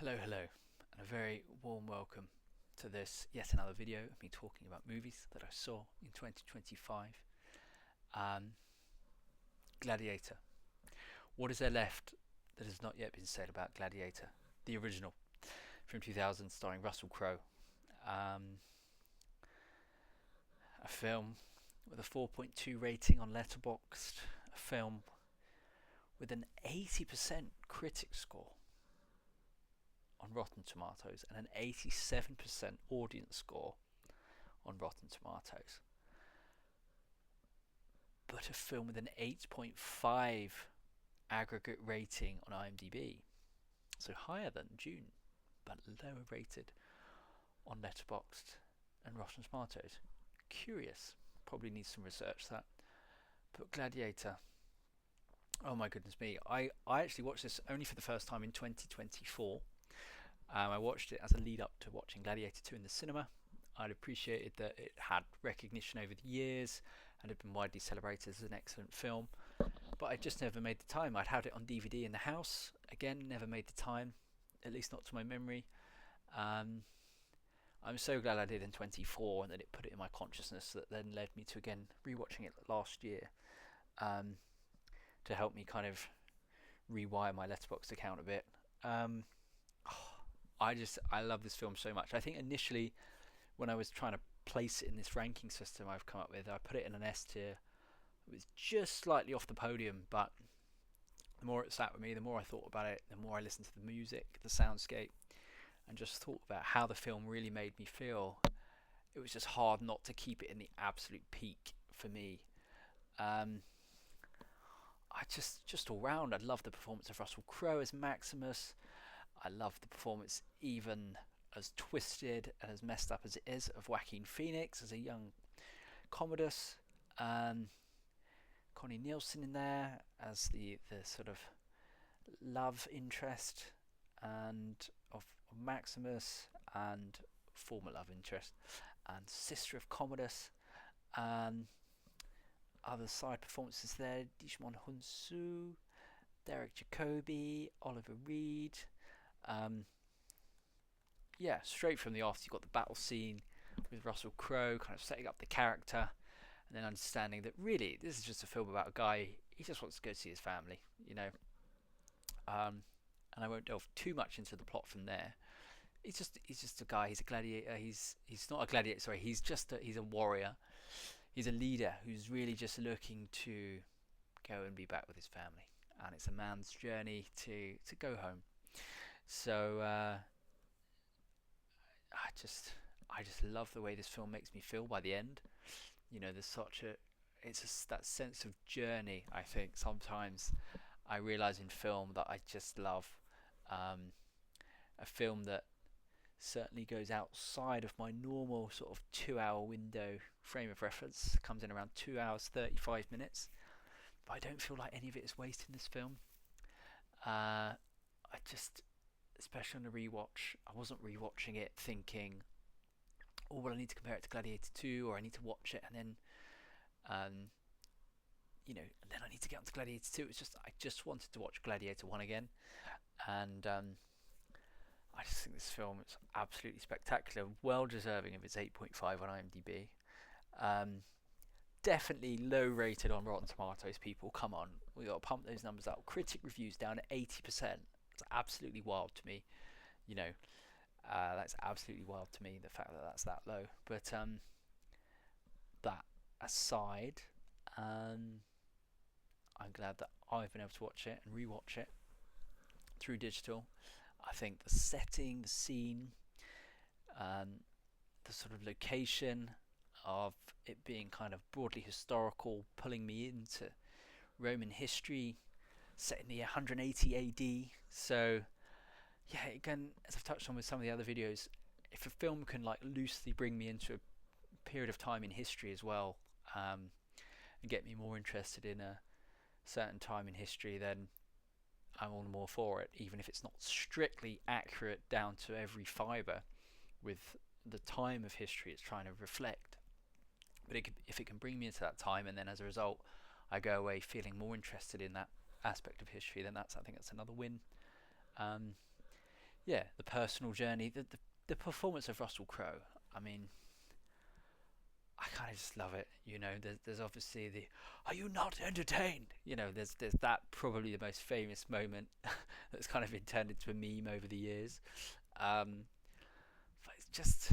Hello, and a very warm welcome to this yet another video of me talking about movies that I saw in 2025. Um, Gladiator. What is there left that has not yet been said about Gladiator, the original from 2000, starring Russell Crowe? Um, a film with a 4.2 rating on Letterboxd, a film with an 80% critic score on Rotten Tomatoes and an 87% audience score on Rotten Tomatoes. But a film with an 8.5 aggregate rating on IMDb. So higher than Dune, but lower rated on Letterboxd and Rotten Tomatoes. Curious. Probably needs some research that. But Gladiator. Oh my goodness me. I actually watched this only for the first time in 2024. I watched it as a lead up to watching Gladiator 2 in the cinema. I'd appreciated that it had recognition over the years and had been widely celebrated as an excellent film, but I just never made the time. I'd had it on DVD in the house, again, never made the time, at least not to my memory. I'm so glad I did in 24 and that it put it in my consciousness, that then led me to again rewatching it last year, to help me kind of rewire my Letterboxd account a bit. I love this film so much. I think initially, when I was trying to place it in this ranking system I've come up with, I put it in an S tier. It was just slightly off the podium, but the more it sat with me, the more I thought about it, the more I listened to the music, the soundscape, and just thought about how the film really made me feel. It was just hard not to keep it in the absolute peak for me. I just all round, I love the performance of Russell Crowe as Maximus. I love the performance, even as twisted and as messed up as it is, of Joaquin Phoenix as a young Commodus. Connie Nielsen in there as the sort of love interest and of Maximus, and former love interest and sister of Commodus. Other side performances there: Djimon Hounsou, Derek Jacobi, Oliver Reed. Straight from the off, you've got the battle scene with Russell Crowe, kind of setting up the character, and then understanding that really this is just a film about a guy. He just wants to go see his family, you know. And I won't delve too much into the plot from there. He's just a guy. He's a gladiator. He's not a gladiator. Sorry, he's a warrior. He's a leader who's really just looking to go and be back with his family, and it's a man's journey to go home. So I just love the way this film makes me feel by the end. You know, there's that sense of journey. I think sometimes I realise in film that I just love. A film that certainly goes outside of my normal sort of 2 hour window frame of reference, comes in around 2 hours 35 minutes, but I don't feel like any of it is wasted in this film. I just, especially on the rewatch, I wasn't rewatching it thinking, oh well, I need to compare it to Gladiator 2, or I need to watch it and then and then I need to get onto Gladiator 2. It's just, I just wanted to watch Gladiator 1 again, and I just think this film is absolutely spectacular, well deserving of its 8.5 on IMDb. Definitely low rated on Rotten Tomatoes, people. Come on, we got to pump those numbers up. Critic reviews down at 80%. It's absolutely wild to me. You know, that's absolutely wild to me, the fact that that's that low. But that aside, I'm glad that I've been able to watch it and rewatch it through digital. I think the setting, the scene, the sort of location of it being kind of broadly historical, pulling me into Roman history, set in the 180 AD. So yeah, again, as I've touched on with some of the other videos, if a film can like loosely bring me into a period of time in history as well, and get me more interested in a certain time in history, then I'm all the more for it, even if it's not strictly accurate down to every fibre with the time of history it's trying to reflect. But if it can bring me into that time, and then as a result I go away feeling more interested in that aspect of history, then I think that's another win. yeah, the personal journey, the performance of Russell Crowe. I mean, I kind of just love it. There's obviously the "Are you not entertained?" There's that probably the most famous moment that's kind of been turned into a meme over the years. Um, but it's just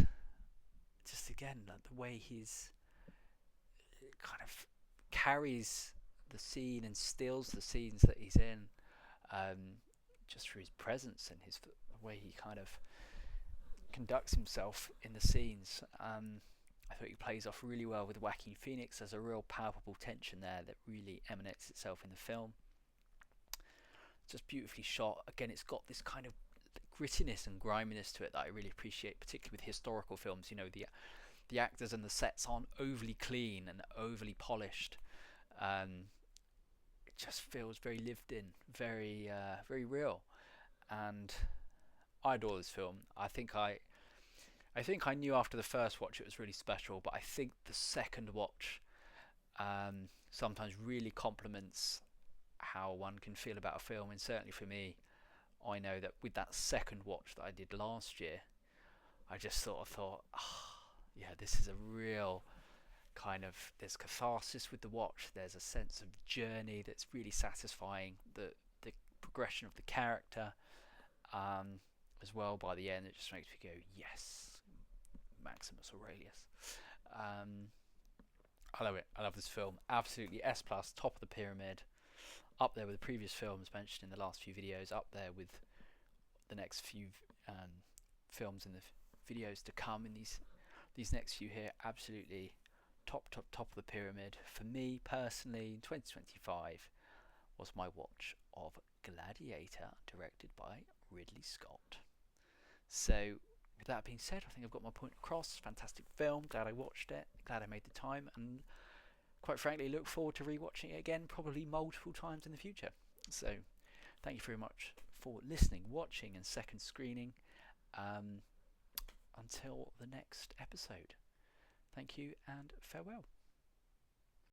again like the way he's kind of carries the scene and stills the scenes that he's in, just through his presence and the way he kind of conducts himself in the scenes. I thought he plays off really well with Joaquin Phoenix. There's a real palpable tension there that really emanates itself in the film. Just beautifully shot. Again, it's got this kind of grittiness and griminess to it that I really appreciate, particularly with historical films. The actors and the sets aren't overly clean and overly polished. It just feels very lived in, very real, and I adore this film. I think I knew after the first watch it was really special, but I think the second watch sometimes really complements how one can feel about a film. And certainly for me, I know that with that second watch that I did last year, I just sort of thought, yeah, this is a real kind of, there's catharsis with the watch. There's a sense of journey that's really satisfying. The progression of the character, as well, by the end, it just makes me go, yes, Maximus Aurelius. I love it. I love this film. Absolutely S plus, top of the pyramid, up there with the previous films mentioned in the last few videos, up there with the next few films in the videos to come in these next few here. Absolutely top of the pyramid for me personally. In 2025 was my watch of Gladiator, directed by Ridley Scott. So with that being said, I think I've got my point across. Fantastic film, glad I watched it, glad I made the time, and quite frankly look forward to rewatching it again, probably multiple times in the future. So thank you very much for listening, watching and second screening. Until the next episode, thank you and farewell.